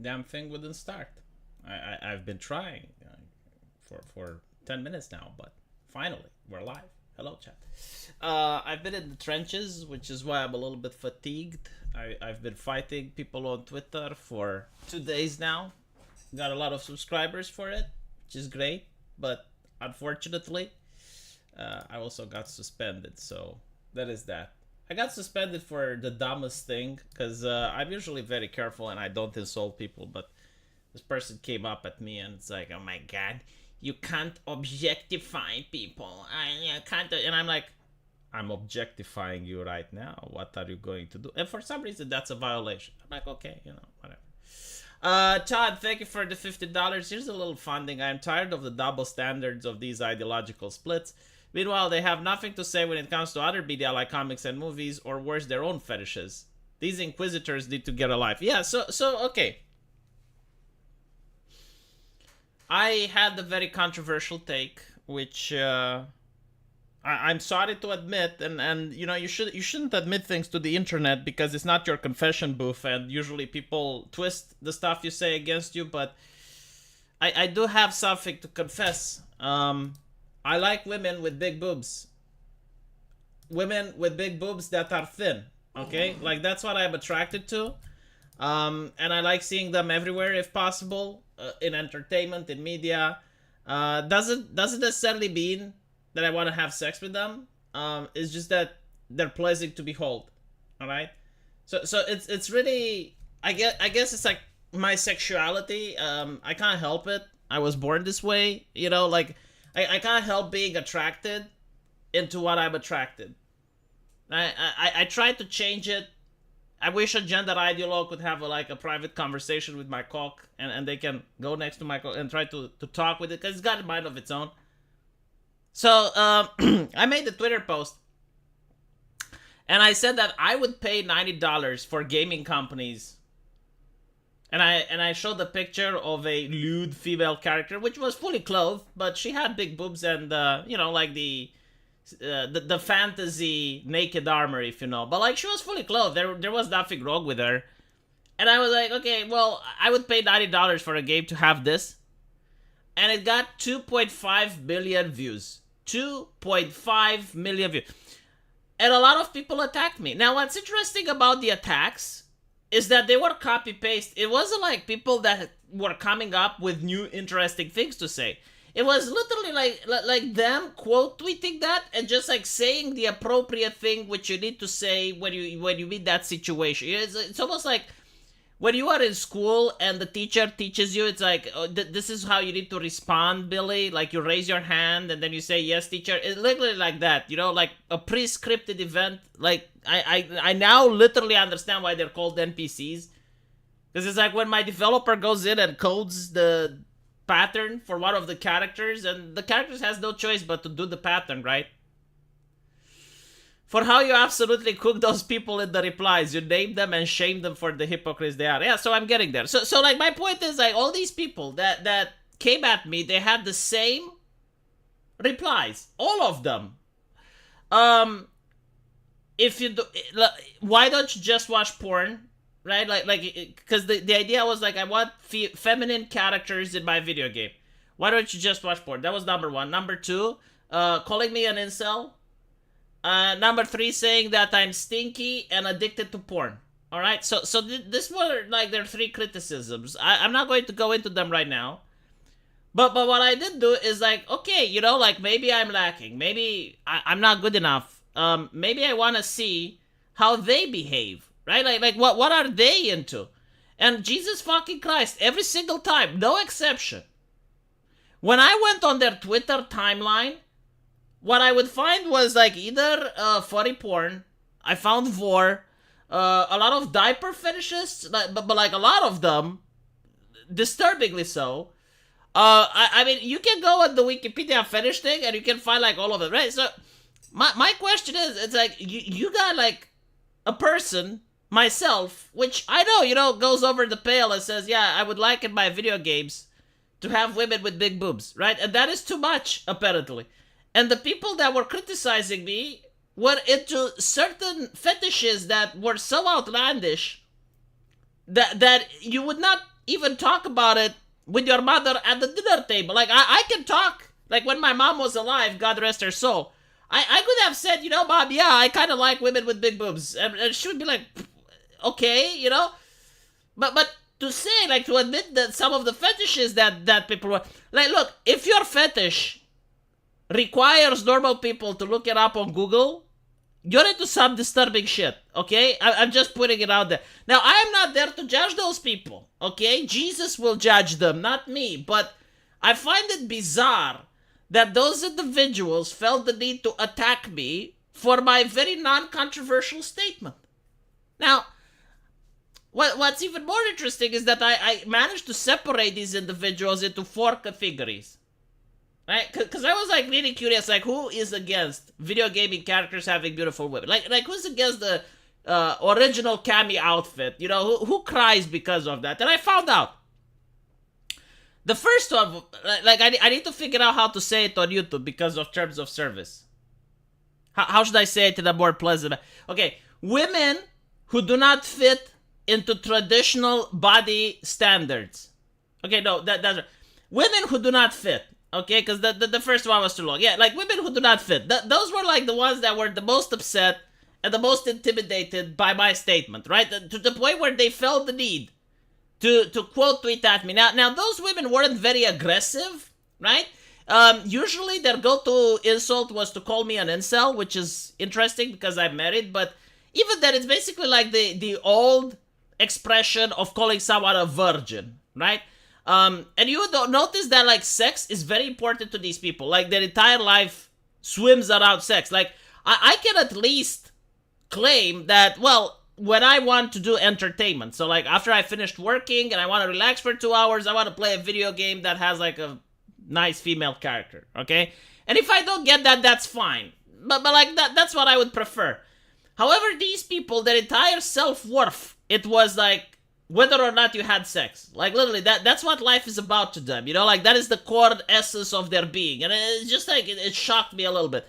damn thing wouldn't start. I've been trying for 10 minutes now, but finally we're live. Hello, chat. I've been in the trenches, which is why I'm a little bit fatigued. I've been fighting people on Twitter for 2 days now. Got a lot of subscribers for it, which is great, but unfortunately, I also got suspended. So that is that. I got suspended for the dumbest thing because I'm usually very careful and I don't insult people, but this person came up at me and it's like, oh my god, you can't objectify people. I can't. And I'm like, I'm objectifying you right now. What are you going to do? And for some reason, that's a violation. I'm like, okay, whatever. Todd, thank you for the $50. Here's a little funding. I'm tired of the double standards of these ideological splits. Meanwhile, they have nothing to say when it comes to other media like comics and movies, or worse, their own fetishes. These inquisitors need to get a life. Yeah, so okay. I had a very controversial take, which I'm sorry to admit, and you shouldn't admit things to the internet because it's not your confession booth, and usually people twist the stuff you say against you. But I do have something to confess. I like women with big boobs. Women with big boobs that are thin. Okay, like that's what I'm attracted to. And I like seeing them everywhere if possible, in entertainment, in media. Doesn't necessarily mean that I want to have sex with them. It's just that they're pleasing to behold. All right. So it's really, I guess it's like my sexuality. I can't help it. I was born this way. Like I can't help being attracted into what I'm attracted. I tried to change it. I wish a gender ideologue could have a private conversation with my cock, and they can go next to my cock and try to talk with it, because it's got a mind of its own. So I made the Twitter post, and I said that I would pay $90 for gaming companies, and I showed the picture of a lewd female character, which was fully clothed, but she had big boobs and like the fantasy naked armor, if you know. But like she was fully clothed. There was nothing wrong with her. And I was like, okay, well, I would pay $90 for a game to have this. And it got 2.5 million views. 2.5 million views. And a lot of people attacked me. Now, what's interesting about the attacks is that they were copy-paste. It wasn't like people that were coming up with new interesting things to say. It was literally like them quote tweeting that and just like saying the appropriate thing which you need to say when you meet that situation. It's almost like when you are in school and the teacher teaches you, it's like, oh, this is how you need to respond, Billy. Like you raise your hand and then you say, yes, teacher. It's literally like that, like a pre-scripted event. Like I now literally understand why they're called NPCs. Because it's like when my developer goes in and codes the pattern for one of the characters, and the characters has no choice but to do the pattern, right? For how you absolutely cook those people in the replies. You name them and shame them for the hypocrites they are. Yeah, so I'm getting there. So like my point is, like, all these people that came at me, they had the same replies. All of them. If you do, why don't you just watch porn? Right? Like, because the idea was like, I want feminine characters in my video game. Why don't you just watch porn? That was number one. Number two, calling me an incel. Number three, saying that I'm stinky and addicted to porn. Alright? So this were like their three criticisms. I'm not going to go into them right now. But what I did do is like, okay, like maybe I'm lacking. Maybe I'm not good enough. Maybe I want to see how they behave. Right? Like what are they into? And Jesus fucking Christ, every single time, no exception. When I went on their Twitter timeline, what I would find was like either furry porn, I found vor, a lot of diaper fetishists, but like a lot of them, disturbingly so. I mean, you can go on the Wikipedia fetish thing and you can find like all of it, right? So my question is, it's like you got like a person, myself, which I know, goes over the pale and says, yeah, I would like in my video games to have women with big boobs, right? And that is too much, apparently. And the people that were criticizing me were into certain fetishes that were so outlandish that you would not even talk about it with your mother at the dinner table. Like, I can talk. Like, when my mom was alive, God rest her soul, I could have said, Mom, yeah, I kind of like women with big boobs. And she would be like, okay, But to say, like, to admit that some of the fetishes that people were... Like, look, if your fetish requires normal people to look it up on Google, you're into some disturbing shit, okay? I'm just putting it out there. Now, I am not there to judge those people, okay? Jesus will judge them, not me. But I find it bizarre that those individuals felt the need to attack me for my very non-controversial statement. Now, what's even more interesting is that I managed to separate these individuals into 4 categories. Right? Because I was, like, really curious, like, who is against video gaming characters having beautiful women? Like who's against the original Cammy outfit? Who cries because of that? And I found out. The first one, like, I need to figure out how to say it on YouTube because of terms of service. How should I say it in a more pleasant... Okay, women who do not fit into traditional body standards. Okay, no, that's... Women who do not fit. Okay, because the first one was too long. Yeah, like, women who do not fit. Those were, like, the ones that were the most upset and the most intimidated by my statement, right? To the point where they felt the need to quote tweet at me. Now those women weren't very aggressive, right? Usually their go-to insult was to call me an incel, which is interesting because I'm married, but even then, it's basically like the old expression of calling someone a virgin, right? And you would notice that, like, sex is very important to these people. Like, their entire life swims around sex. Like, I can at least claim that, well, when I want to do entertainment, so, like, after I finished working and I want to relax for 2 hours, I want to play a video game that has, like, a nice female character, okay? And if I don't get that, that's fine. But like, that's what I would prefer. However, these people, their entire self-worth, it was, like, whether or not you had sex. Like, literally, that's what life is about to them, Like, that is the core essence of their being. And it's just, like, it shocked me a little bit.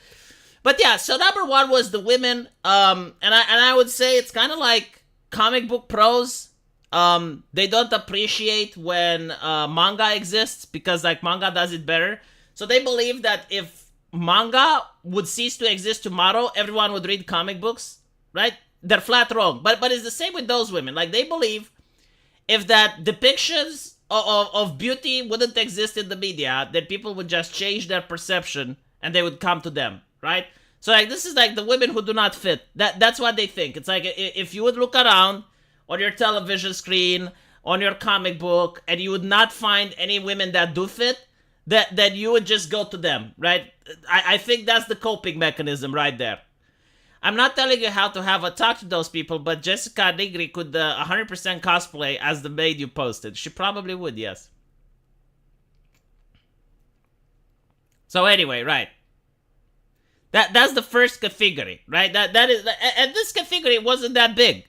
But yeah, so number 1 was the women, and I would say it's kind of like comic book pros. They don't appreciate when manga exists because, like, manga does it better. So they believe that if manga would cease to exist tomorrow, everyone would read comic books, right? They're flat wrong. But it's the same with those women. Like, they believe if that depictions of beauty wouldn't exist in the media, then people would just change their perception and they would come to them. Right? So, like, this is like the women who do not fit. That's what they think. It's like if you would look around on your television screen, on your comic book, and you would not find any women that do fit, that you would just go to them, right? I think that's the coping mechanism right there. I'm not telling you how to have a talk to those people, but Jessica Nigri could 100% cosplay as the maid you posted. She probably would, yes. So anyway, right. That's the first category, right? That is, and this category wasn't that big.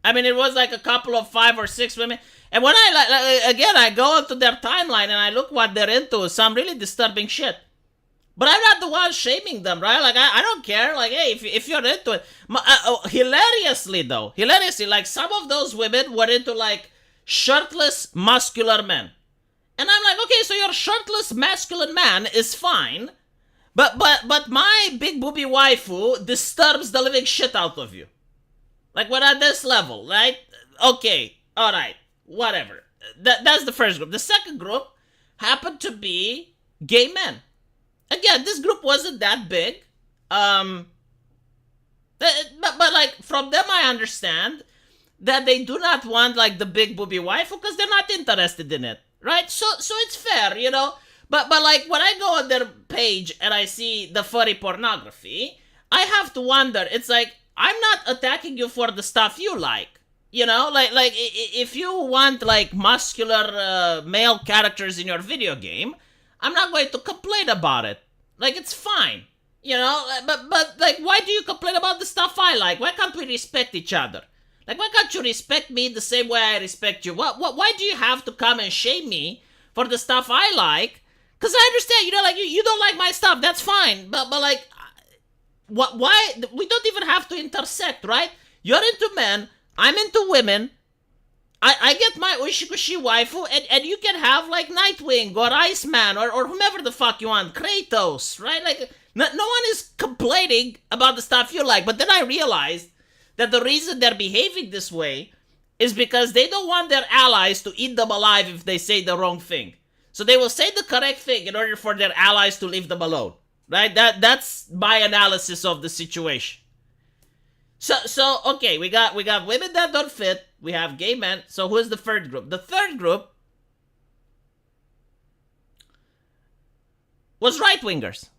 I mean, it was like a couple of 5 or 6 women. And when I go into their timeline and I look what they're into, some really disturbing shit. But I'm not the one shaming them, right? Like, I don't care. Like, hey, if you're into it. Hilariously, like, some of those women were into, like, shirtless, muscular men. And I'm like, okay, so your shirtless, masculine man is fine. But my big booby waifu disturbs the living shit out of you. Like, we're at this level, right? Okay, alright, whatever. That's the first group. The second group happened to be gay men. Again, this group wasn't that big. But like, from them I understand that they do not want, like, the big booby waifu because they're not interested in it, right? So it's fair, But like, when I go on their page and I see the furry pornography, I have to wonder, it's like, I'm not attacking you for the stuff you like. Like if you want, like, muscular male characters in your video game, I'm not going to complain about it. Like, it's fine. But like, why do you complain about the stuff I like? Why can't we respect each other? Like, why can't you respect me the same way I respect you? Why do you have to come and shame me for the stuff I like? Because I understand, like, you don't like my stuff, that's fine. But like, why? We don't even have to intersect, right? You're into men, I'm into women. I get my Ushikushi waifu, and you can have like Nightwing or Iceman or whomever the fuck you want, Kratos, right? Like, no one is complaining about the stuff you like. But then I realized that the reason they're behaving this way is because they don't want their allies to eat them alive if they say the wrong thing. So they will say the correct thing in order for their allies to leave them alone, right? That's my analysis of the situation. So okay, we got women that don't fit. We have gay men. So who's the third group? The third group was right-wingers.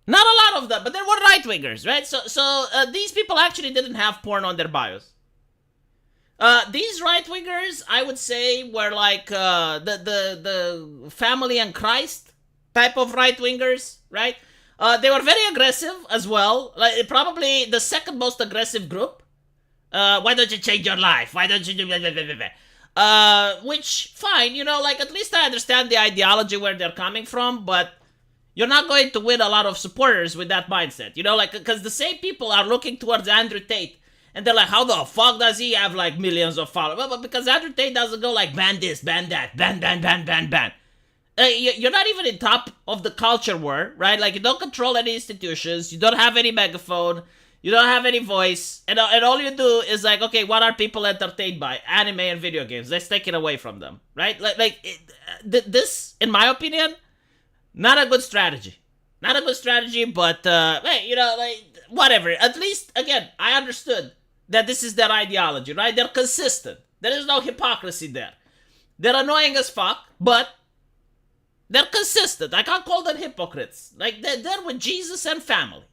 Not a lot of them, but there were right-wingers, right? So these people actually didn't have porn on their bios. These right-wingers, I would say, were like the family and Christ type of right-wingers, right? They were very aggressive as well. Like, probably the second most aggressive group. Why don't you change your life? Why don't you do blah, blah, blah, blah. Which, fine, like at least I understand the ideology where they're coming from, but you're not going to win a lot of supporters with that mindset. Because the same people are looking towards Andrew Tate, and they're like, how the fuck does he have like millions of followers? Well, because Andrew Tate doesn't go like, ban this, ban that, ban. You're not even in top of the culture war, right? Like, you don't control any institutions, you don't have any megaphone, you don't have any voice, and all you do is like, okay, what are people entertained by? Anime and video games. Let's take it away from them, right? This, in my opinion, not a good strategy. Not a good strategy, but, whatever. At least, again, I understood that this is their ideology, right? They're consistent. There is no hypocrisy there. They're annoying as fuck, but they're consistent. I can't call them hypocrites. Like, they're with Jesus and family.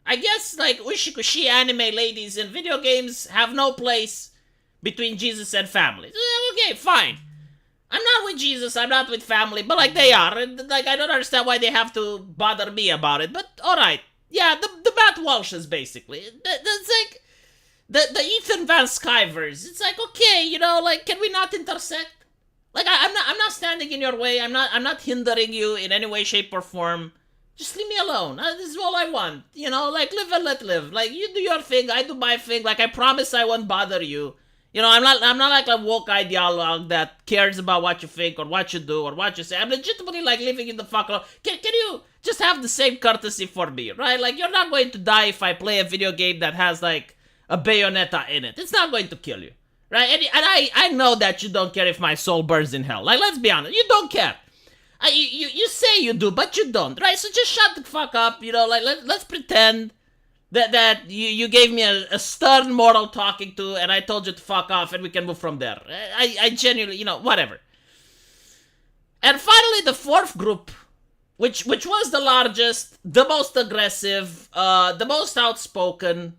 I guess, like, Ushikushi anime ladies in video games have no place between Jesus and family. Okay, fine. I'm not with Jesus, I'm not with family, but, like, they are. And, like, I don't understand why they have to bother me about it, but alright. Yeah, the Matt Walshes, basically. That's like the Ethan Van Skyvers. It's like, okay, can we not intersect? Like, I'm not standing in your way. I'm not hindering you in any way, shape, or form. Just leave me alone. This is all I want. Live and let live. Like, you do your thing, I do my thing. Like, I promise I won't bother you. I'm not like a woke ideologue that cares about what you think or what you do or what you say. I'm legitimately, like, living in the fuck alone. Can you just have the same courtesy for me, right? Like, you're not going to die if I play a video game that has, like, a Bayonetta in it. It's not going to kill you. Right? And I know that you don't care if my soul burns in hell. Like, let's be honest. You don't care. You say you do, but you don't. Right? So just shut the fuck up. Let's pretend that you gave me a stern moral talking to, and I told you to fuck off, and we can move from there. I genuinely, whatever. And finally, the fourth group, which was the largest, the most aggressive, the most outspoken,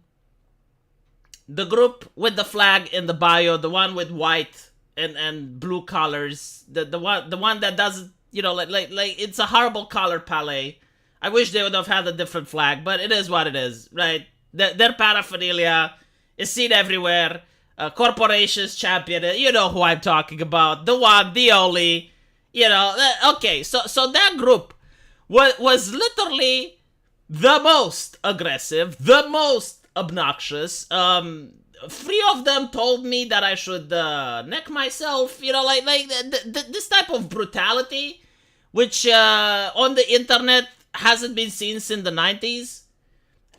the group with the flag in the bio, the one with white and blue colors, the one that doesn't, like it's a horrible color palette. I wish they would have had a different flag, but it is what it is, right? Their paraphernalia is seen everywhere. Corporations champion it. You know who I'm talking about. The one, the only. Okay, so that group was literally the most aggressive, the most obnoxious. 3 of them told me that I should neck myself. This type of brutality, which on the internet hasn't been seen since the 90s.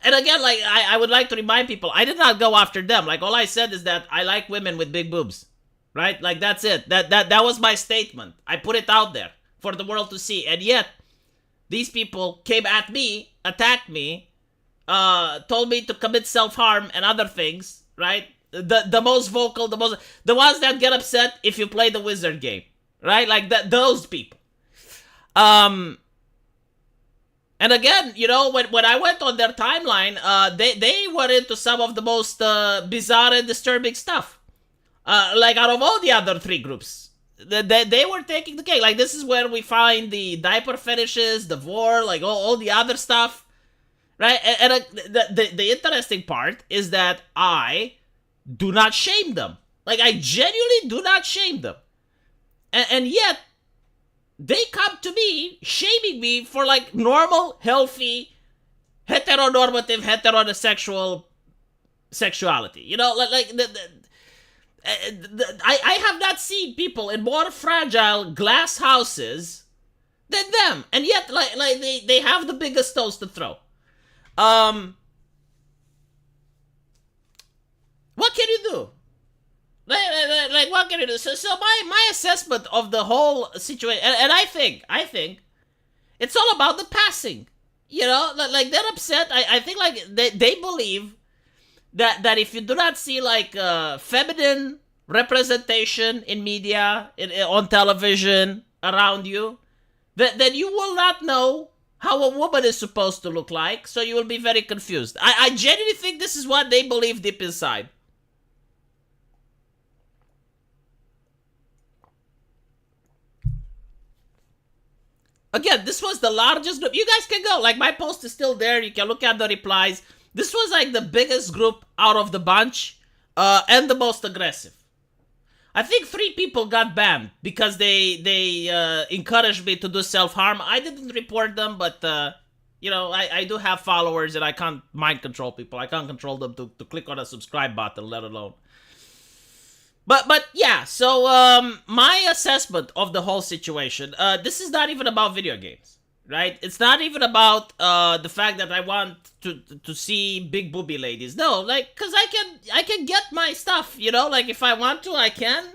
And again, like, I would like to remind people, I did not go after them. Like, all I said is that I like women with big boobs. Right? Like, that's it. That was my statement. I put it out there for the world to see. And yet, these people came at me, attacked me, told me to commit self-harm and other things, right? The most vocal, the ones that get upset if you play the wizard game, right? Like, those people. And again, when I went on their timeline, they were into some of the most bizarre and disturbing stuff. Like, out of all the other 3 groups, they were taking the cake. Like, this is where we find the diaper fetishes, the vor, like all the other stuff, right? And the interesting part is that I do not shame them. Like, I genuinely do not shame them. And yet, they come to me, shaming me for, like, normal, healthy, heteronormative, heterosexual sexuality. I have not seen people in more fragile glass houses than them, and yet like they have the biggest stones to throw. What can you do? Like what can you do? So my assessment of the whole situation, and I think it's all about the passing. You know, like they're upset. I think like they believe that if you do not see like feminine representation in media, on television around you, then you will not know how a woman is supposed to look like. So you will be very confused. I genuinely think this is what they believe deep inside. Again, this was the largest group. You guys can go. Like, my post is still there. You can look at the replies. This was, like, the biggest group out of the bunch. And the most aggressive. I think 3 people got banned because they encouraged me to do self-harm. I didn't report them, but, you know, I do have followers and I can't mind control people. I can't control them to click on a subscribe button, let alone. But yeah, so my assessment of the whole situation, this is not even about video games, right? It's not even about the fact that I want to see big booby ladies. No, like, cause I can get my stuff, you know, like if I want to, I can.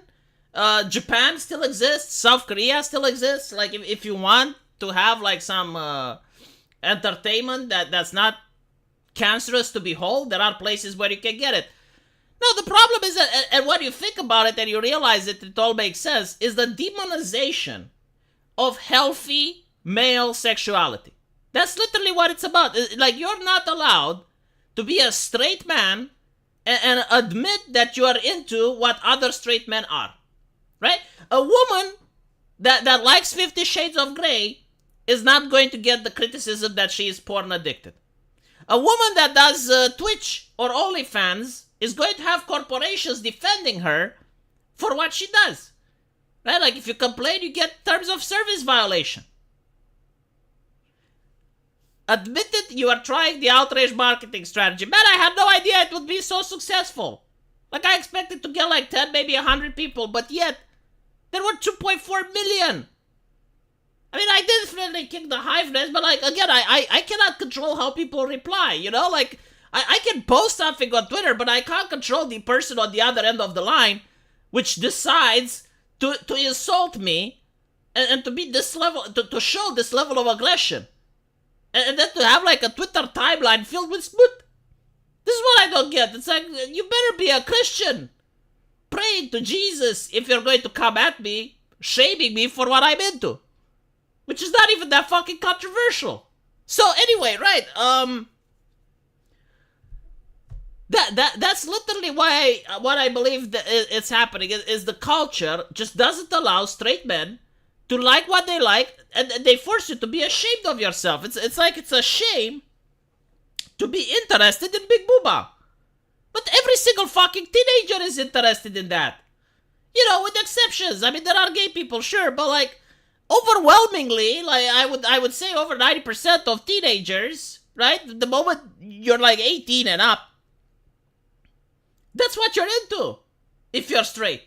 Japan still exists, South Korea still exists. Like if you want to have like some entertainment that's not cancerous to behold, there are places where you can get it. No, the problem is that, and when you think about it and you realize it all makes sense, is the demonization of healthy male sexuality. That's literally what it's about. Like, you're not allowed to be a straight man and admit that you are into what other straight men are. Right? A woman that likes 50 Shades of Grey is not going to get the criticism that she is porn addicted. A woman that does Twitch or OnlyFans is going to have corporations defending her for what she does. Right? Like, if you complain, you get terms of service violation. Admitted you are trying the outrage marketing strategy. Man, I had no idea it would be so successful. Like, I expected to get like 10, maybe 100 people, but yet, there were 2.4 million. I mean, I definitely kicked the hiveness, but like, again, I cannot control how people reply, you know? Like, I can post something on Twitter, but I can't control the person on the other end of the line, which decides to insult me and to be this level, to show this level of aggression. And then to have like a Twitter timeline filled with smut. This is what I don't get. It's like, you better be a Christian. Praying to Jesus if you're going to come at me, shaming me for what I'm into. Which is not even that fucking controversial. So anyway, right, That's literally why what I believe that it's happening is the culture just doesn't allow straight men to like what they like, and they force you to be ashamed of yourself. It's like it's a shame to be interested in Big Booba. But every single fucking teenager is interested in that. You know, with exceptions. I mean, there are gay people, sure, but like overwhelmingly, like I would say over 90% of teenagers, right? The moment you're like 18 and up, that's what you're into, if you're straight.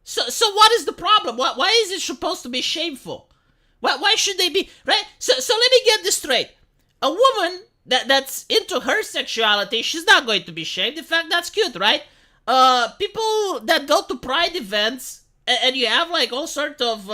So what is the problem? Why is it supposed to be shameful? Why should they be, right? So let me get this straight. A woman that's into her sexuality, she's not going to be shamed. In fact, that's cute, right? People that go to pride events, and you have like all sorts of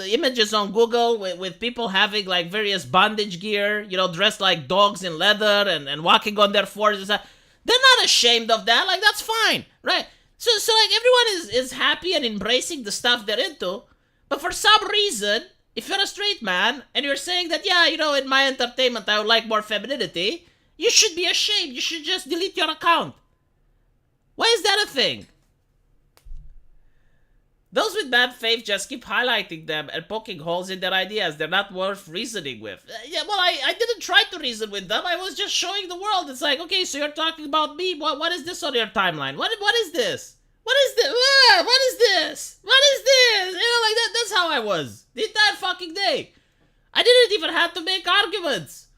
images on Google with people having like various bondage gear, you know, dressed like dogs in leather and walking on their fours and stuff. They're not ashamed of that. Like, that's fine, right? So like, everyone is happy and embracing the stuff they're into. But for some reason, if you're a straight man and you're saying that, yeah, you know, in my entertainment, I would like more femininity, you should be ashamed. You should just delete your account. Why is that a thing? Those with bad faith just keep highlighting them and poking holes in their ideas. They're not worth reasoning with. Yeah, well, I didn't try to reason with them. I was just showing the world. It's like, okay, so you're talking about me. What is this on your timeline? What is this? What is this? What is this? What is this? You know, like that's how I was the entire fucking day. I didn't even have to make arguments.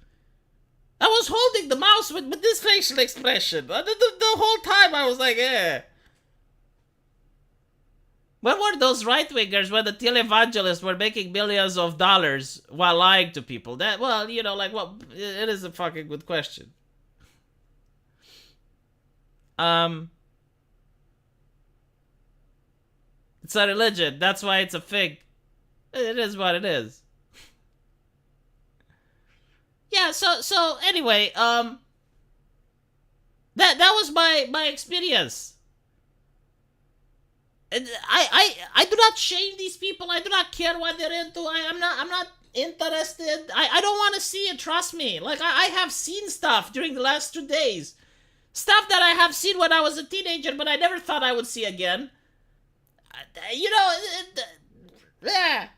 I was holding the mouse with this facial expression. The whole time I was like, eh. When were those right-wingers when the televangelists were making millions of dollars while lying to people? That, well, you know, like, well, it is a fucking good question. It's a religion. That's why it's a thing. It is what it is. Yeah, so anyway, that was my experience. And I do not shame these people. I do not care what they're into. I'm not interested. I don't want to see it, trust me. Like, I have seen stuff during the last 2 days. Stuff that I have seen when I was a teenager, but I never thought I would see again. You know, yeah.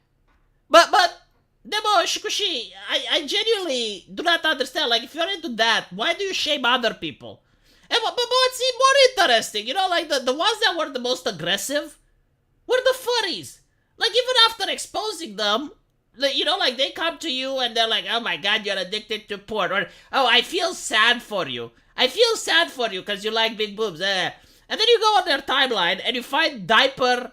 But Demo Shikushi, I genuinely do not understand. Like, if you're into that, why do you shame other people? And but what's more interesting, you know, like the ones that were the most aggressive were the furries. Like, even after exposing them, like, you know, like, they come to you and they're like, oh my god, you're addicted to porn. Or, oh, I feel sad for you. I feel sad for you because you like big boobs. And then you go on their timeline and you find diaper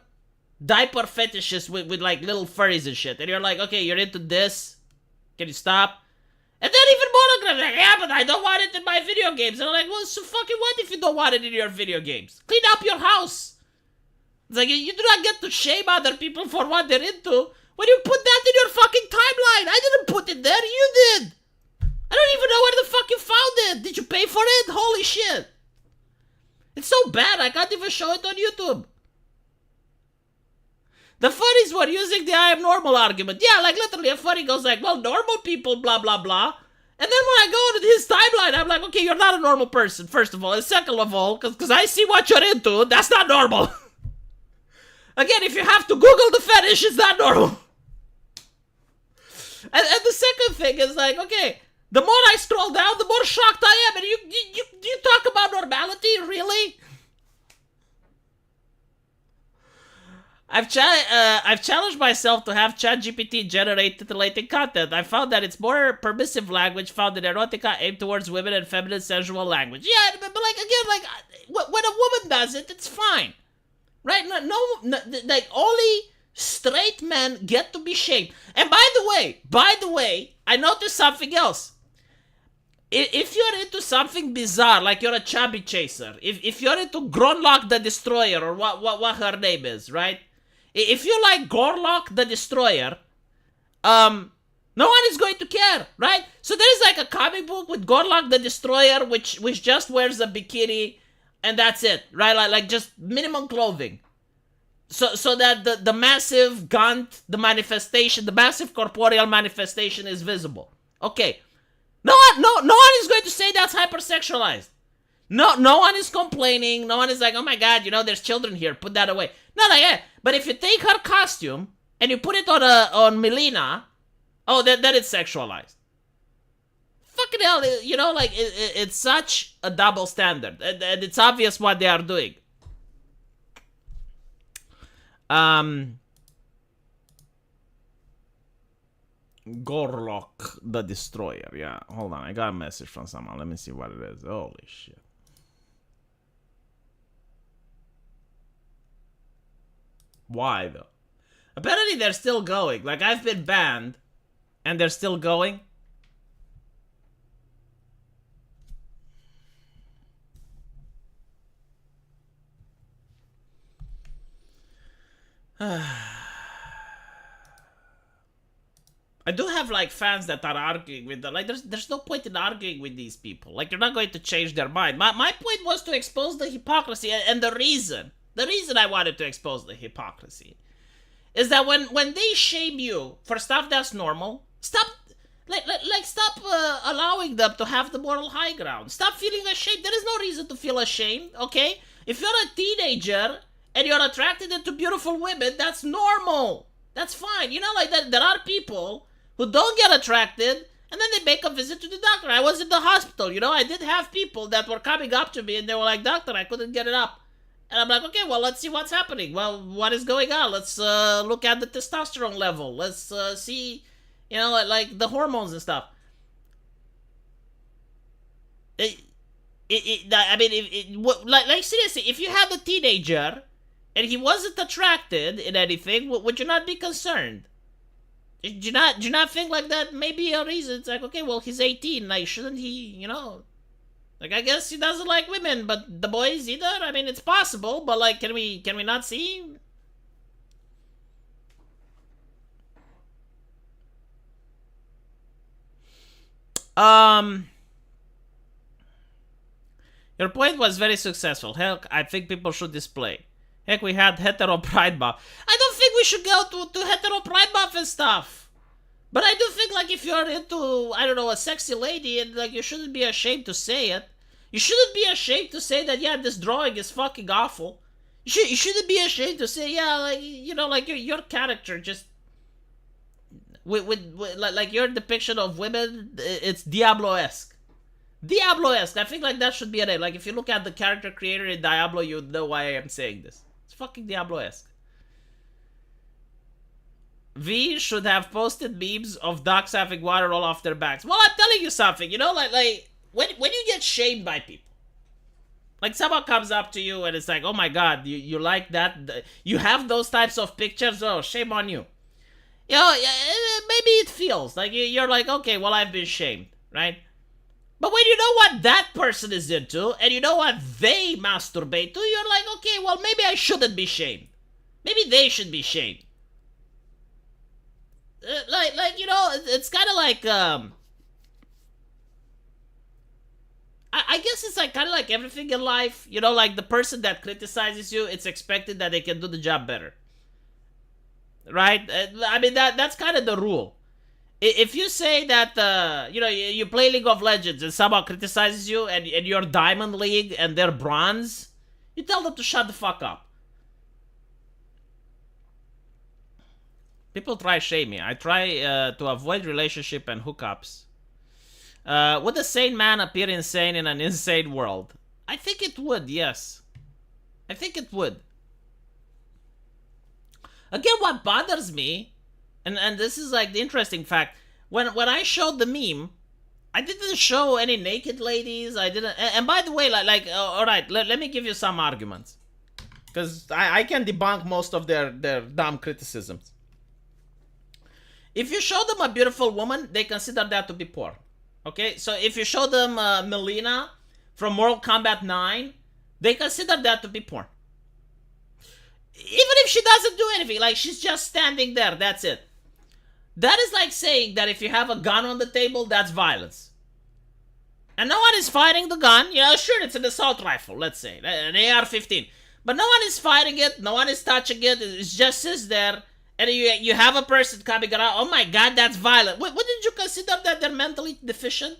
fetishes with like little furries and shit. And you're like, okay, you're into this. Can you stop? And then even more aggressive, like, yeah, but I don't want it in my video games. And I'm like, well, so fucking what if you don't want it in your video games? Clean up your house. It's like, you do not get to shame other people for what they're into when you put that in your fucking timeline. I didn't put it there, you did. I don't even know where the fuck you found it. Did you pay for it? Holy shit. It's so bad, I can't even show it on YouTube. The furries were using the I am normal argument. Yeah, like, literally, a furry goes like, well, normal people, blah, blah, blah. And then when I go to his timeline, I'm like, okay, you're not a normal person, first of all. And second of all, because I see what you're into, that's not normal. Again, if you have to Google the fetish, it's not normal. And the second thing is like, okay, the more I scroll down, the more shocked I am. And you talk about normality, really? I've challenged myself to have ChatGPT generate titillating content. I found that it's more permissive language found in erotica aimed towards women and feminine sensual language. Yeah, but like, again, like, when a woman does it, it's fine. Right? No, like, only straight men get to be shamed. And by the way, I noticed something else. If you're into something bizarre, like you're a chubby chaser, if you're into Gronlock the Destroyer, or what her name is, right? If you like Gorlock the Destroyer, no one is going to care, right? So there's like a comic book with Gorlock the Destroyer, which just wears a bikini, and that's it, right? Like just minimum clothing. So that the massive gaunt, the massive corporeal manifestation is visible. Okay. No one is going to say that's hypersexualized. No one is complaining. No one is like, oh my god, you know, there's children here. Put that away. No, yeah. But if you take her costume and you put it on Melina, oh, then it's sexualized. Fucking hell, you know, like, it's such a double standard. And it's obvious what they are doing. Gorlock the Destroyer. Yeah, hold on. I got a message from someone. Let me see what it is. Holy shit. Why, though? Apparently, they're still going. Like, I've been banned, and they're still going. I do have, like, fans that are arguing with them. Like, there's no point in arguing with these people. Like, you're not going to change their mind. My point was to expose the hypocrisy, and the reason I wanted to expose the hypocrisy is that when they shame you for stuff that's normal, stop allowing them to have the moral high ground. Stop feeling ashamed. There is no reason to feel ashamed, okay? If you're a teenager and you're attracted to beautiful women, that's normal. That's fine. You know, like, there are people who don't get attracted, and then they make a visit to the doctor. I was in the hospital, you know, I did have people that were coming up to me and they were like, doctor, I couldn't get it up. And I'm like, okay, well, let's see what's happening. Well, what is going on? Let's look at the testosterone level. Let's see, you know, like the hormones and stuff. I mean, like seriously, if you have a teenager and he wasn't attracted in anything, would you not be concerned? Do you not think like that maybe a reason? It's like, okay, well, he's 18, like, shouldn't he, like, I guess he doesn't like women, but the boys either? I mean, it's possible, but, like, can we not see? Your point was very successful. Heck, I think people should display. Heck, we had hetero pride buff. I don't think we should go to hetero pride buff and stuff. But I do think, like, if you're into, I don't know, a sexy lady, and, like, you shouldn't be ashamed to say it. You shouldn't be ashamed to say that, yeah, this drawing is fucking awful. You shouldn't be ashamed to say, yeah, like, like, your character just... With like, your depiction of women, it's Diablo-esque. Diablo-esque. I think, like, that should be a name. Like, if you look at the character creator in Diablo, you know why I am saying this. It's fucking Diablo-esque. V should have posted memes of ducks having water all off their backs. Well, I'm telling you something, like when you get shamed by people, like someone comes up to you and it's like, oh my god, you like that? You have those types of pictures? Oh, shame on you. Maybe it feels like you're like, okay, well, I've been shamed, right? But when you know what that person is into, and you know what they masturbate to, you're like, okay, well, maybe I shouldn't be shamed. Maybe they should be shamed. It's kind of like, I guess it's like kind of like everything in life, like the person that criticizes you, it's expected that they can do the job better. Right? I mean, that's kind of the rule. If you say that, you play League of Legends and someone criticizes you and you're Diamond League and they're Bronze, you tell them to shut the fuck up. People try shame me. I try to avoid relationship and hookups. Would a sane man appear insane in an insane world? I think it would, yes. I think it would. Again, what bothers me, and this is like the interesting fact, when I showed the meme, I didn't show any naked ladies. I didn't. And by the way, all right, let me give you some arguments, because I can debunk most of their dumb criticisms. If you show them a beautiful woman, they consider that to be porn. Okay, so if you show them Melina from Mortal Kombat 9, they consider that to be porn. Even if she doesn't do anything, like she's just standing there, that's it. That is like saying that if you have a gun on the table, that's violence. And no one is firing the gun. Sure, it's an assault rifle, let's say, an AR-15. But no one is firing it, no one is touching it, it just sits there. And you have a person coming around, oh my god, that's violent. Wouldn't you consider that they're mentally deficient?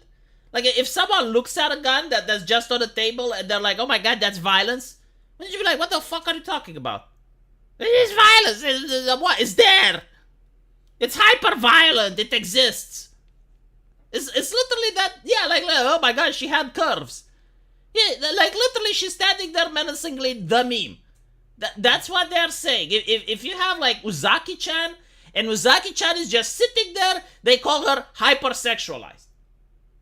Like, if someone looks at a gun that's just on the table and they're like, oh my god, that's violence, wouldn't you be like, what the fuck are you talking about? It is violence. What? It's there. It's hyper-violent. It exists. It's literally that, yeah, like, oh my god, she had curves. Yeah, like, literally she's standing there menacingly, the meme. That's what they're saying. If you have, like, Uzaki-chan, and Uzaki-chan is just sitting there, they call her hypersexualized.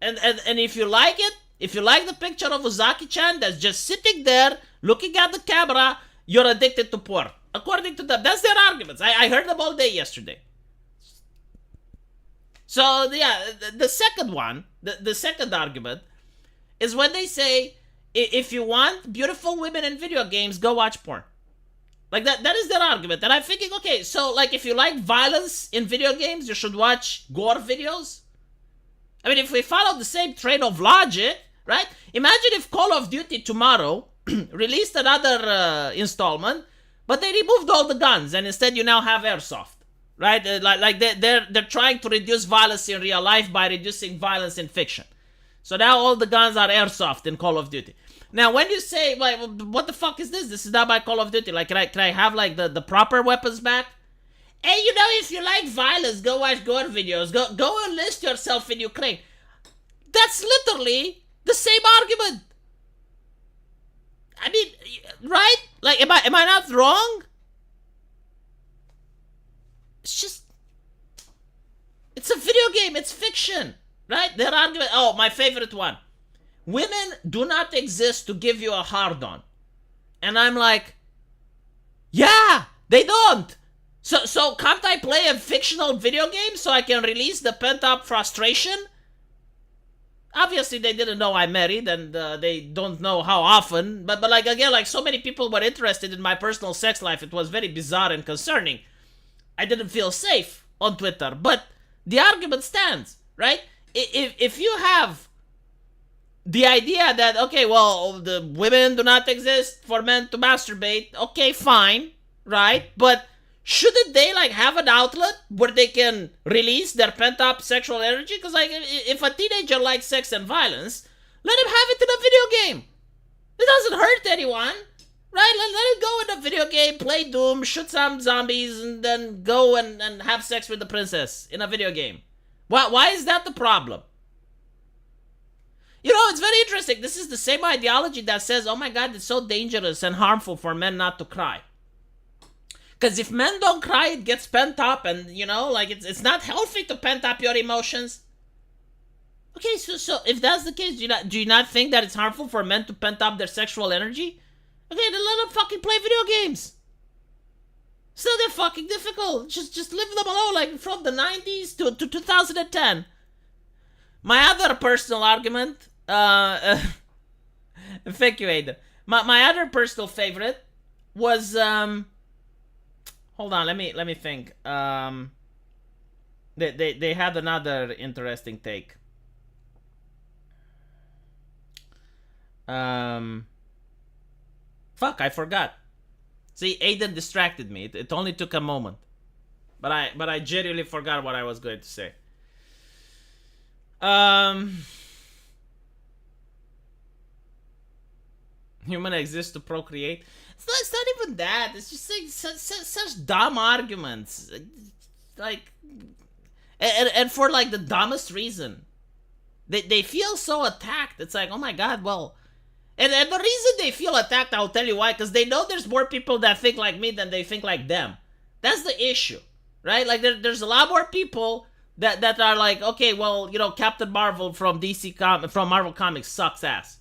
And if you like it, if you like the picture of Uzaki-chan that's just sitting there, looking at the camera, you're addicted to porn. According to them, that's their arguments. I heard them all day yesterday. So, yeah, the second one, the second argument, is when they say, if you want beautiful women in video games, go watch porn. Like, that is their argument. And I'm thinking, okay, so, like, if you like violence in video games, you should watch gore videos? I mean, if we follow the same train of logic, right? Imagine if Call of Duty tomorrow released another installment, but they removed all the guns, and instead you now have airsoft, right? Like they're trying to reduce violence in real life by reducing violence in fiction. So now all the guns are airsoft in Call of Duty. Now, when you say, like, what the fuck is this? This is not my Call of Duty. Like, can I have, like, the proper weapons back? Hey, if you like violence, go watch gore videos. Go enlist yourself in Ukraine. That's literally the same argument. I mean, right? Like, am I not wrong? It's just, it's a video game. It's fiction, right? Their argument. Oh, my favorite one. Women do not exist to give you a hard-on. And I'm like, They don't. So can't I play a fictional video game so I can release the pent-up frustration? Obviously, they didn't know I'm married, and they don't know how often. But like, again, like, so many people were interested in my personal sex life. It was very bizarre and concerning. I didn't feel safe on Twitter. But the argument stands, right? If you have the idea that, okay, well, the women do not exist for men to masturbate, okay, fine, right? But shouldn't they, like, have an outlet where they can release their pent-up sexual energy? Because, like, if a teenager likes sex and violence, let him have it in a video game. It doesn't hurt anyone, right? Let it go in a video game, play Doom, shoot some zombies, and then go and have sex with the princess in a video game. Why is that the problem? You know, it's very interesting. This is the same ideology that says, oh my god, it's so dangerous and harmful for men not to cry. Because if men don't cry, it gets pent up, and, you know, like, it's not healthy to pent up your emotions. Okay, so if that's the case, do you not think that it's harmful for men to pent up their sexual energy? Okay, then let them fucking play video games. It's not that fucking difficult. Just leave them alone, like, from the 90s to 2010. My other personal argument, thank you, Aiden. My other personal favorite was, hold on, let me think. They had another interesting take. Fuck, I forgot. See, Aiden distracted me. It only took a moment, but I genuinely forgot what I was going to say. Human exists to procreate. It's not even that. It's just like such dumb arguments. Like, and for like the dumbest reason. They feel so attacked. It's like, oh my god, well. And the reason they feel attacked, I'll tell you why. Because they know there's more people that think like me than they think like them. That's the issue. Right? Like, there's a lot more people that are like, okay, well, you know, Captain Marvel from from Marvel Comics sucks ass.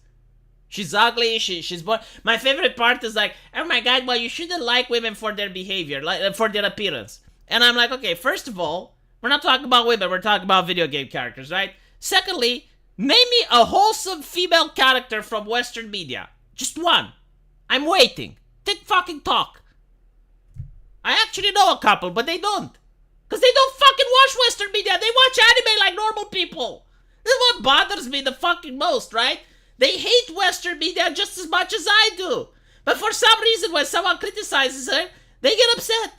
She's ugly, she's born. My favorite part is like, oh my god, well, you shouldn't like women for their behavior, like for their appearance. And I'm like, okay, first of all, we're not talking about women, we're talking about video game characters, right? Secondly, name me a wholesome female character from Western media. Just one. I'm waiting. Take fucking talk. I actually know a couple, but they don't. Because they don't fucking watch Western media. They watch anime like normal people. This is what bothers me the fucking most, right? They hate Western media just as much as I do. But for some reason, when someone criticizes her, they get upset.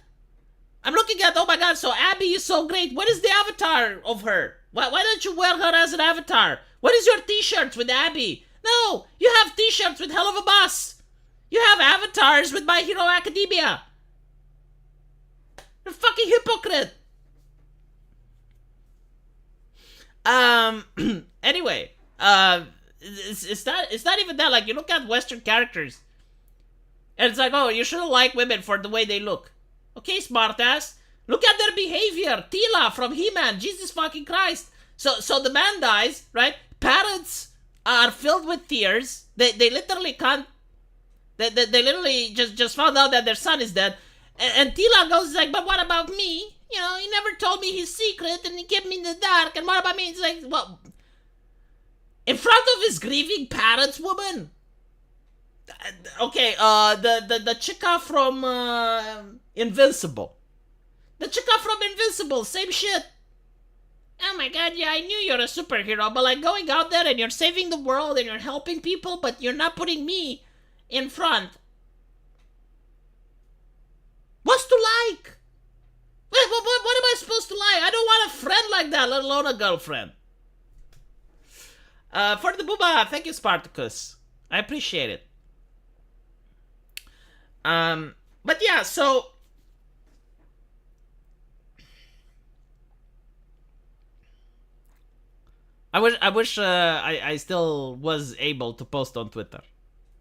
I'm looking at, oh my god, so Abby is so great. What is the avatar of her? Why don't you wear her as an avatar? What is your t-shirts with Abby? No, you have t-shirts with Hell of a Boss. You have avatars with My Hero Academia. You're a fucking hypocrite. Anyway, it's not even that. Like, you look at Western characters, and it's like, oh, you shouldn't like women for the way they look. Okay, smartass. Look at their behavior. Tila from He-Man. Jesus fucking Christ. So the man dies, right? Parents are filled with tears. They literally can't. They literally just found out that their son is dead. And Tila goes like, but what about me? You know, he never told me his secret and he kept me in the dark. And what about me? It's like, well, in front of his grieving parents, woman. Okay, the chica from Invincible. The chica from Invincible, same shit. Oh my god, yeah, I knew you're a superhero, but like going out there and you're saving the world and you're helping people, but you're not putting me in front. What's to like? What am I supposed to like? I don't want a friend like that, let alone a girlfriend. For the booba, thank you, Spartacus. I appreciate it. But yeah, so I wish I still was able to post on Twitter.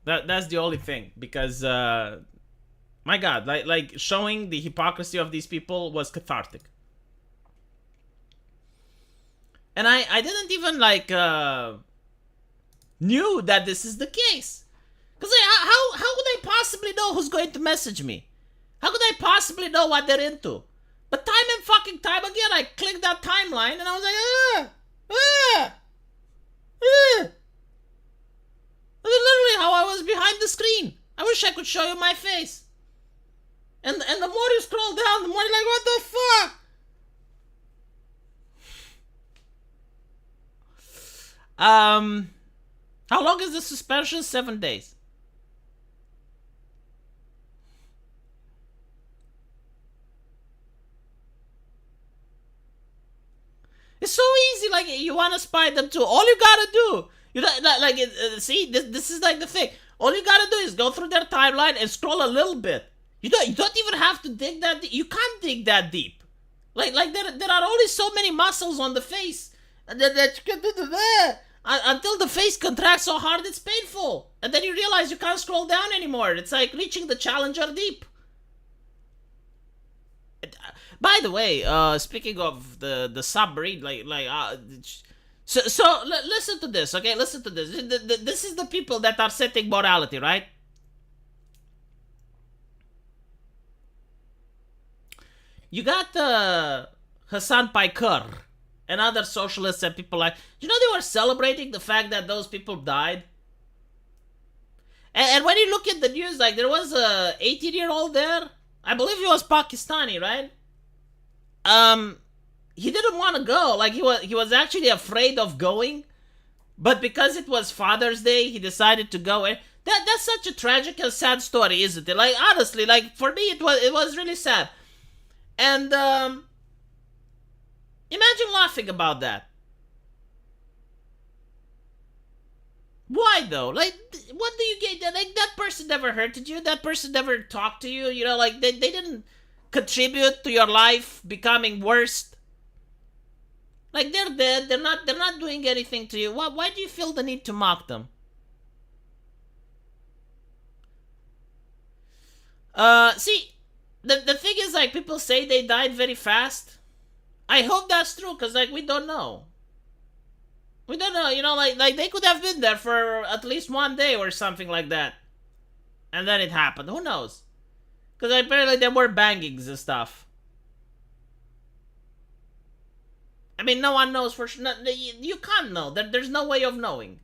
That's the only thing, because my god, like showing the hypocrisy of these people was cathartic. And I didn't even like knew that this is the case. Because how would I possibly know who's going to message me? How could I possibly know what they're into? But time and fucking time again, I clicked that timeline and I was like, That's literally how I was behind the screen. I wish I could show you my face. And the more you scroll down, the more you're like, what the fuck? How long is the suspension? 7 days. It's so easy. Like, you want to spy them too. All you gotta do, see, this is like the thing. All you gotta do is go through their timeline and scroll a little bit. You don't even have to dig that deep. You can't dig that deep. Like there are only so many muscles on the face that you can do that until the face contracts so hard it's painful, and then you realize you can't scroll down anymore. It's like reaching the Challenger Deep. By the way, speaking of the submarine, listen to this, okay? Listen to this. This is the people that are setting morality, right? You got Hassan Piker and other socialists and people like, you know, they were celebrating the fact that those people died. And when you look at the news, like, there was a 18-year-old there. I believe he was Pakistani, right? He didn't want to go. Like, he was actually afraid of going, but because it was Father's Day, he decided to go. And that's such a tragic and sad story, isn't it? Like, honestly, like, for me, it was really sad. And imagine laughing about that. Why though? Like, what do you get? Like, that person never hurted you. That person never talked to you. You know, like, they didn't contribute to your life becoming worse. Like, they're dead. They're not doing anything to you. Why do you feel the need to mock them? See, the thing is, like, people say they died very fast. I hope that's true, because, like, we don't know. We don't know, you know, like they could have been there for at least 1 day or something like that. And then it happened. Who knows? Because apparently there were bangings and stuff. I mean, no one knows for sure. You can't know. There's no way of knowing.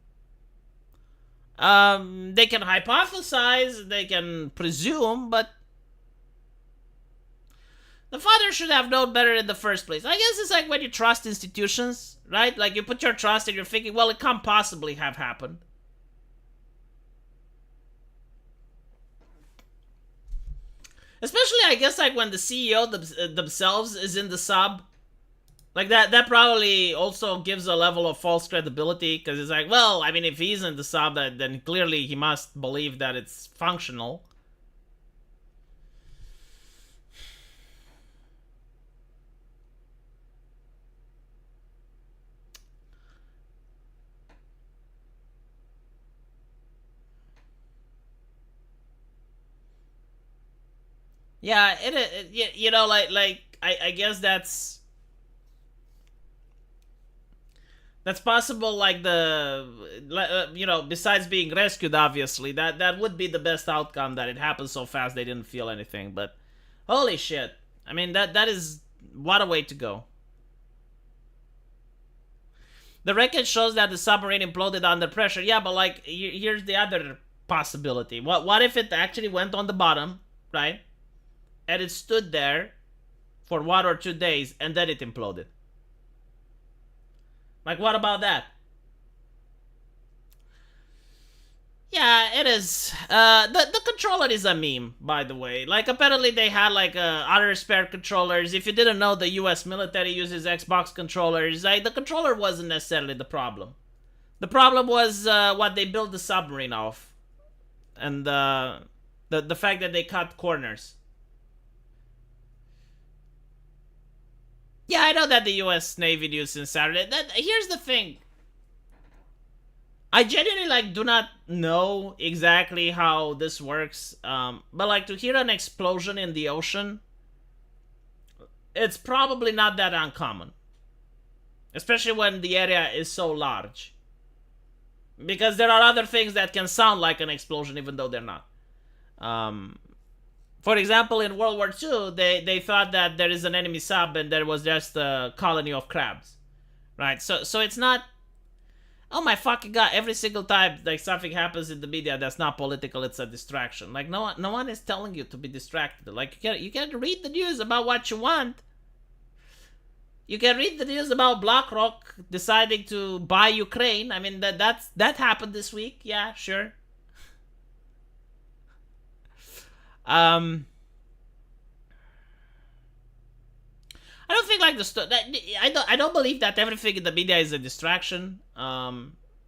They can hypothesize, they can presume, but the father should have known better in the first place. I guess it's like when you trust institutions, right? Like, you put your trust and you're thinking, well, it can't possibly have happened. Especially, I guess, like, when the CEO themselves is in the sub. Like, that probably also gives a level of false credibility, because it's like, well, I mean, if he's in the sub, then clearly he must believe that it's functional. Yeah, you know, I guess that's possible. Like, you know, besides being rescued, obviously, that would be the best outcome, that it happened so fast they didn't feel anything. But holy shit, I mean, that is, what a way to go. The wreckage shows that the submarine imploded under pressure. Yeah, but, like, here's the other possibility. What if it actually went on the bottom, right? And it stood there for 1 or 2 days, and then it imploded. Like, what about that? Yeah, it is. The controller is a meme, by the way. Like, apparently they had, like, other spare controllers. If you didn't know, the US military uses Xbox controllers. Like, the controller wasn't necessarily the problem. The problem was what they built the submarine off. And the fact that they cut corners. Yeah, I know that the US Navy used in Saturday. Here's the thing. I genuinely, like, do not know exactly how this works. But, like, to hear an explosion in the ocean, it's probably not that uncommon. Especially when the area is so large. Because there are other things that can sound like an explosion even though they're not. For example, in World War II, they thought that there is an enemy sub and there was just a colony of crabs, right? So it's not. Oh my fucking god! Every single time like something happens in the media that's not political, it's a distraction. Like no one is telling you to be distracted. Like you can read the news about what you want. You can read the news about BlackRock deciding to buy Ukraine. I mean that happened this week. Yeah, sure. Um, I don't think like I don't believe that everything in the media is a distraction.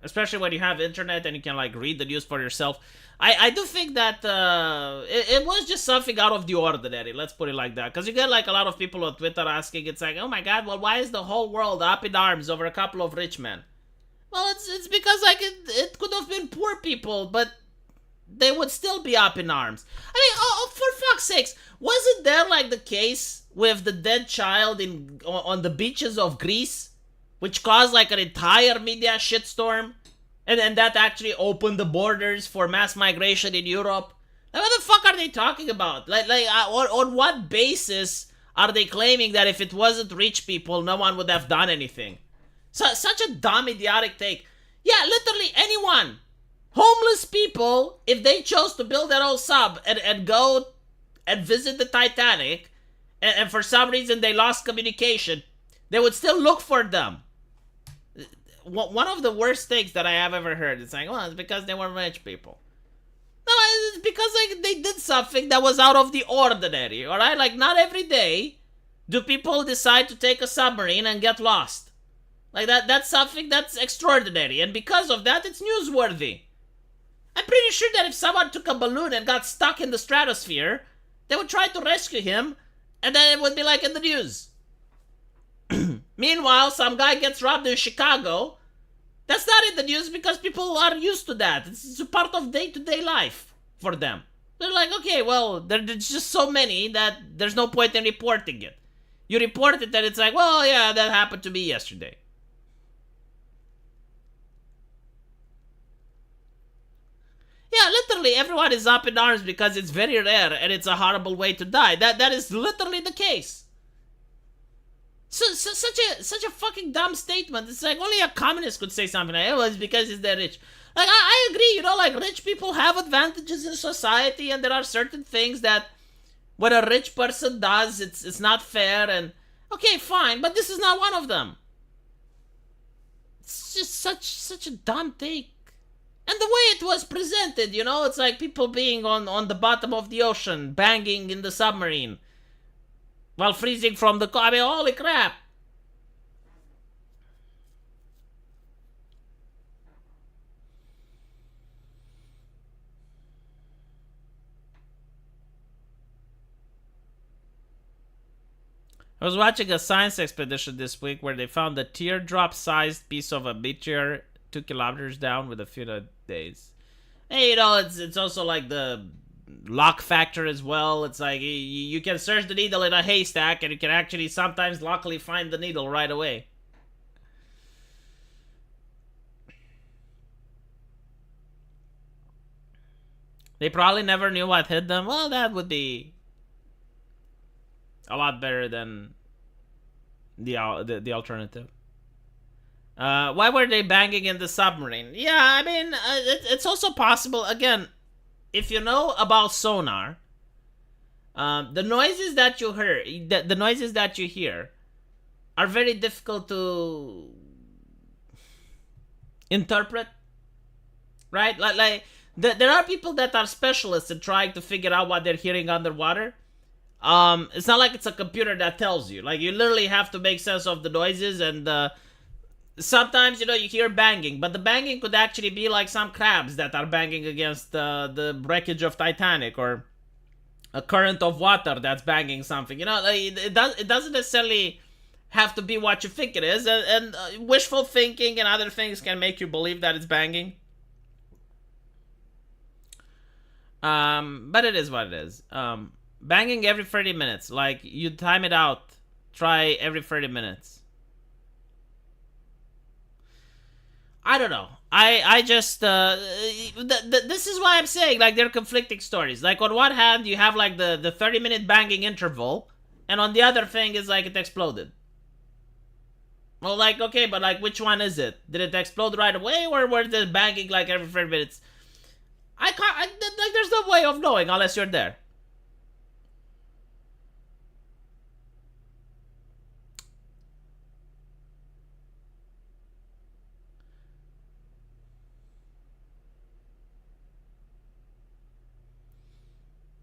Especially when you have internet and you can like read the news for yourself. I do think that it was just something out of the ordinary. Let's put it like that, because you get like a lot of people on Twitter asking, it's like, oh my god, well, why is the whole world up in arms over a couple of rich men? Well, it's because like it could have been poor people, but they would still be up in arms. I mean, for fuck's sakes, wasn't there like the case with the dead child on the beaches of Greece, which caused like an entire media shitstorm, and that actually opened the borders for mass migration in Europe? Like, what the fuck are they talking about? On what basis are they claiming that if it wasn't rich people, no one would have done anything? Such a dumb, idiotic take. Yeah, literally anyone. Homeless people, if they chose to build their own sub and go and visit the Titanic, and for some reason they lost communication, they would still look for them. One of the worst things that I have ever heard is like, well, it's because they were rich people. No, it's because like they did something that was out of the ordinary, alright? Like, not every day do people decide to take a submarine and get lost. Like, that's something that's extraordinary, and because of that, it's newsworthy. I'm pretty sure that if someone took a balloon and got stuck in the stratosphere, they would try to rescue him, and then it would be like in the news. Meanwhile, some guy gets robbed in Chicago. That's not in the news because people are used to that. It's a part of day-to-day life for them. They're like, okay, well, there's just so many that there's no point in reporting it. You report it and it's like, well, yeah, that happened to me yesterday. Yeah, literally everyone is up in arms because it's very rare and it's a horrible way to die. That is literally the case. Such a fucking dumb statement. It's like only a communist could say something like, oh, it's because it's that rich. Like, I agree, you know, like rich people have advantages in society, and there are certain things that what a rich person does, it's not fair, and okay, fine, but this is not one of them. It's just such a dumb take. And the way it was presented, you know, it's like people being on the bottom of the ocean, banging in the submarine, while freezing from the cold. I mean, holy crap. I was watching a science expedition this week where they found a teardrop-sized piece of a meteor 2 kilometers down with a few days. Hey, you know, it's also like the lock factor as well. It's like you can search the needle in a haystack and you can actually sometimes luckily find the needle right away. They probably never knew what hit them. Well, that would be a lot better than the alternative. Why were they banging in the submarine? Yeah, I mean, it's also possible. Again, if you know about sonar, the noises that you hear, the noises that you hear, are very difficult to interpret. Right? Like there are people that are specialists in trying to figure out what they're hearing underwater. It's not like it's a computer that tells you. Like, you literally have to make sense of the noises, and sometimes, you know, you hear banging, but the banging could actually be like some crabs that are banging against the wreckage of Titanic, or a current of water that's banging something. You know, like, it doesn't necessarily have to be what you think it is, and wishful thinking and other things can make you believe that it's banging. But it is what it is. Banging every 30 minutes. Like, you time it out. Try every 30 minutes. I don't know. I just this is why I'm saying like they're conflicting stories. Like on one hand you have like the 30-minute banging interval, and on the other thing is like it exploded. Well, like okay, but like which one is it? Did it explode right away, or were they banging like every 30 minutes? I can't. Like there's no way of knowing unless you're there.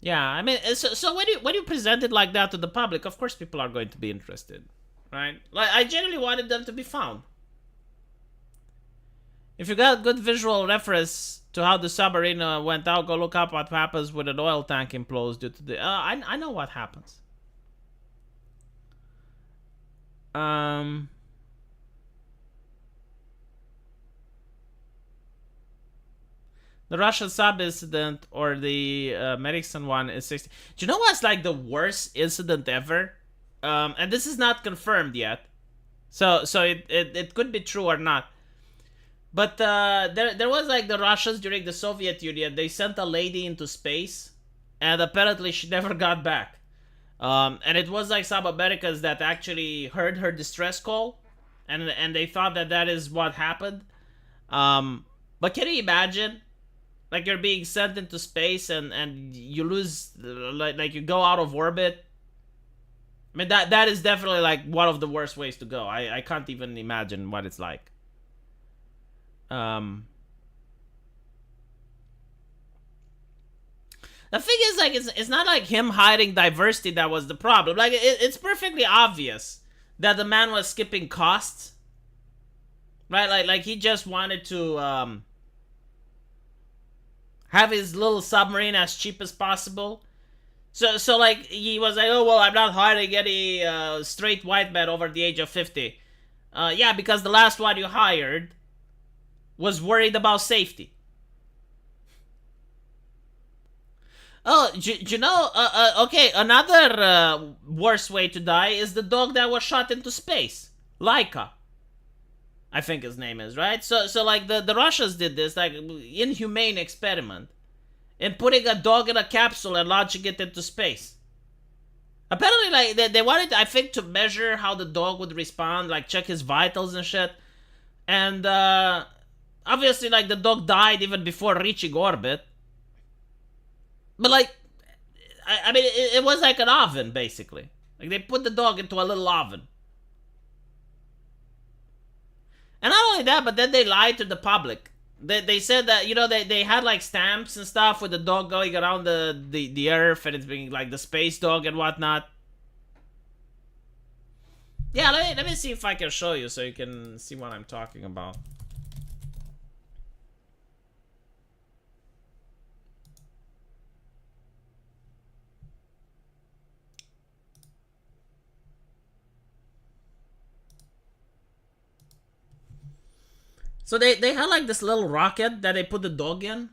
Yeah, I mean, so when you present it like that to the public, of course people are going to be interested, right? Like I genuinely wanted them to be found. If you got good visual reference to how the submarine went out, go look up what happens when an oil tank implodes due to the. I know what happens. Um. The Russian sub incident or the Medicsson one is 60. Do you know what's like the worst incident ever? And this is not confirmed yet, so it could be true or not. But there was like the Russians during the Soviet Union. They sent a lady into space, and apparently she never got back. And it was like some Americans that actually heard her distress call, and they thought that that is what happened. But can you imagine? Like you're being sent into space and you lose like you go out of orbit. I mean that is definitely like one of the worst ways to go. I can't even imagine what it's like. The thing is like it's not like him hiding diversity that was the problem. Like it's perfectly obvious that the man was skipping costs. Right? Like he just wanted to have his little submarine as cheap as possible. So like he was like, oh well, I'm not hiring any straight white men over the age of 50. Yeah, because the last one you hired was worried about safety. Oh, you know? Okay, another worse way to die is the dog that was shot into space, Laika. I think his name is, right? So like the Russians did this like inhumane experiment in putting a dog in a capsule and launching it into space. Apparently, like they wanted, I think, to measure how the dog would respond, like check his vitals and shit. And obviously, like the dog died even before reaching orbit. But like, I mean, it was like an oven basically. Like they put the dog into a little oven. And not only that, but then they lied to the public. They said that, you know, they had like stamps and stuff with the dog going around the earth and it's being like the space dog and whatnot. Yeah, let me see if I can show you so you can see what I'm talking about. So they had like this little rocket that they put the dog in,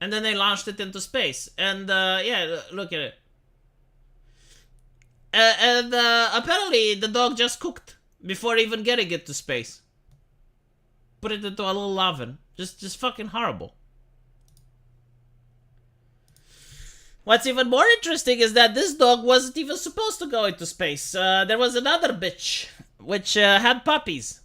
and then they launched it into space. And yeah, look at it. And apparently the dog just cooked before even getting it to space. Put it into a little oven. Just fucking horrible. What's even more interesting is that this dog wasn't even supposed to go into space. There was another bitch which had puppies.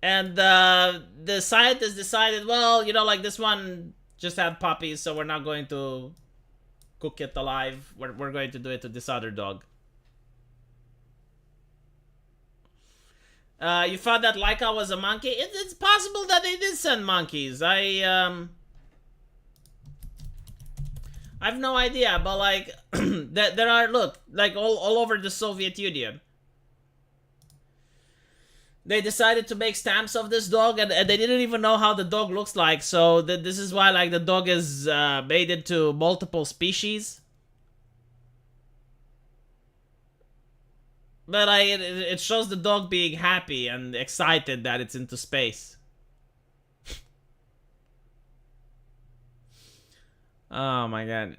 And the scientists decided, well, you know, like this one just had puppies, so we're not going to cook it alive. We're going to do it to this other dog. You thought that Laika was a monkey? It's possible that they did send monkeys. I have no idea, but like there are, look, like all over the Soviet Union. They decided to make stamps of this dog, and they didn't even know how the dog looks like. So this is why, like, the dog is made into multiple species. But like, it shows the dog being happy and excited that it's into space. Oh my god.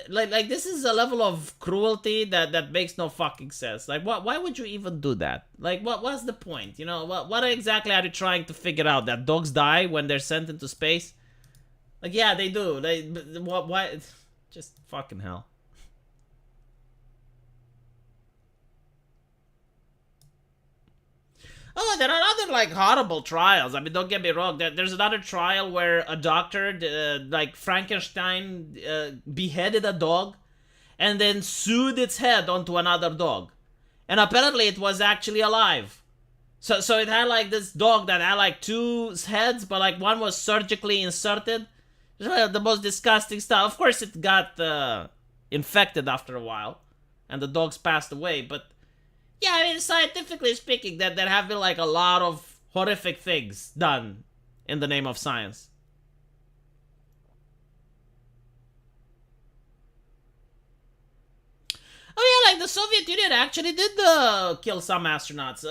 Like this is a level of cruelty that makes no fucking sense. Like why would you even do that? Like what's the point? You know, what exactly are you trying to figure out? That dogs die when they're sent into space? Like yeah, they do. Why just fucking hell. Oh, there are other like horrible trials. I mean, don't get me wrong. There's another trial where a doctor, like Frankenstein, beheaded a dog and then sewed its head onto another dog, and apparently it was actually alive. So it had like this dog that had like two heads, but like one was surgically inserted. The most disgusting stuff. Of course, it got infected after a while, and the dogs passed away. But yeah, I mean, scientifically speaking, there have been like a lot of horrific things done in the name of science. Oh yeah, like the Soviet Union actually did kill some astronauts.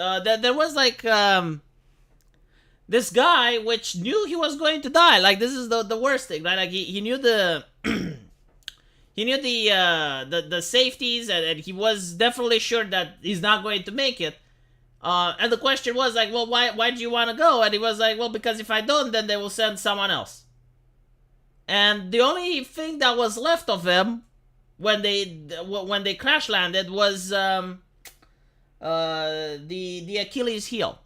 There was like this guy which knew he was going to die. Like this is the worst thing, right? Like he knew the he knew the safeties, and he was definitely sure that he's not going to make it. And the question was like, well, why do you want to go? And he was like, well, because if I don't, then they will send someone else. And the only thing that was left of him when they crash landed was the Achilles heel.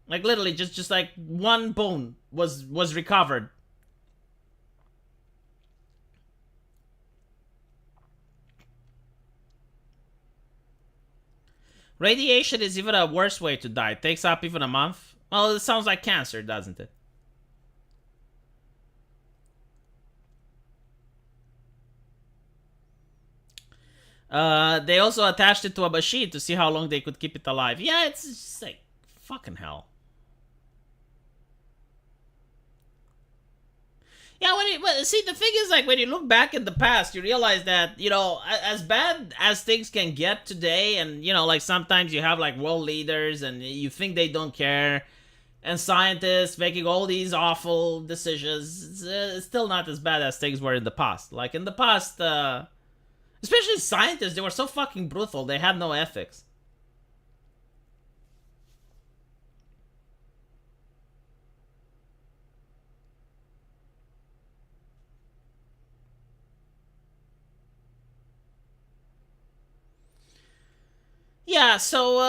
Like literally, just like one bone was recovered. Radiation is even a worse way to die. It takes up even a month. Well, it sounds like cancer, doesn't it? They also attached it to a machine to see how long they could keep it alive. Yeah, it's just like fucking hell. Yeah, see, the thing is, like, when you look back in the past, you realize that, you know, as bad as things can get today, and, you know, like, sometimes you have, like, world leaders, and you think they don't care, and scientists making all these awful decisions, it's still not as bad as things were in the past. Like, in the past, especially scientists, they were so fucking brutal, they had no ethics. Yeah, so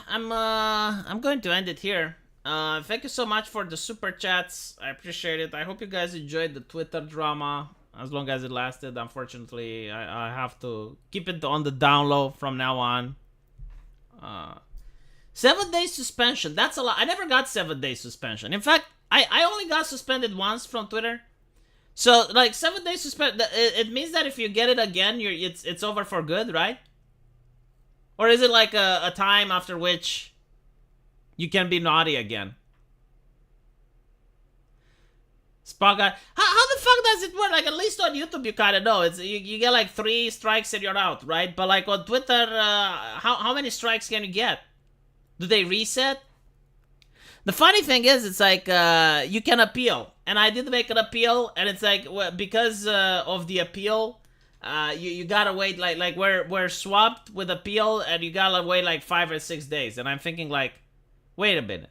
I'm going to end it here. Thank you so much for the super chats. I appreciate it. I hope you guys enjoyed the Twitter drama as long as it lasted. Unfortunately, I have to keep it on the down low from now on. 7 days suspension. That's a lot. I never got 7 days suspension. In fact, I only got suspended once from Twitter. So like 7 days suspend. It means that if you get it again, it's over for good, right? Or is it like a time after which you can be naughty again? Spock guy. How the fuck does it work? Like, at least on YouTube, you kind of know. It's you get like 3 strikes and you're out, right? But like on Twitter, how many strikes can you get? Do they reset? The funny thing is, it's like you can appeal. And I did make an appeal, and it's like, well, because of the appeal, you gotta wait, like we're swapped with appeal, and you gotta wait like 5 or 6 days. And I'm thinking like, wait a minute.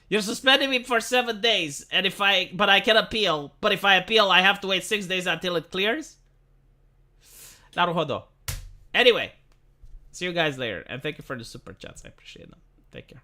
You're suspending me for 7 days, and but I can appeal. But if I appeal, I have to wait 6 days until it clears? Naruhodo. Anyway, see you guys later, and thank you for the super chats. I appreciate them. Take care.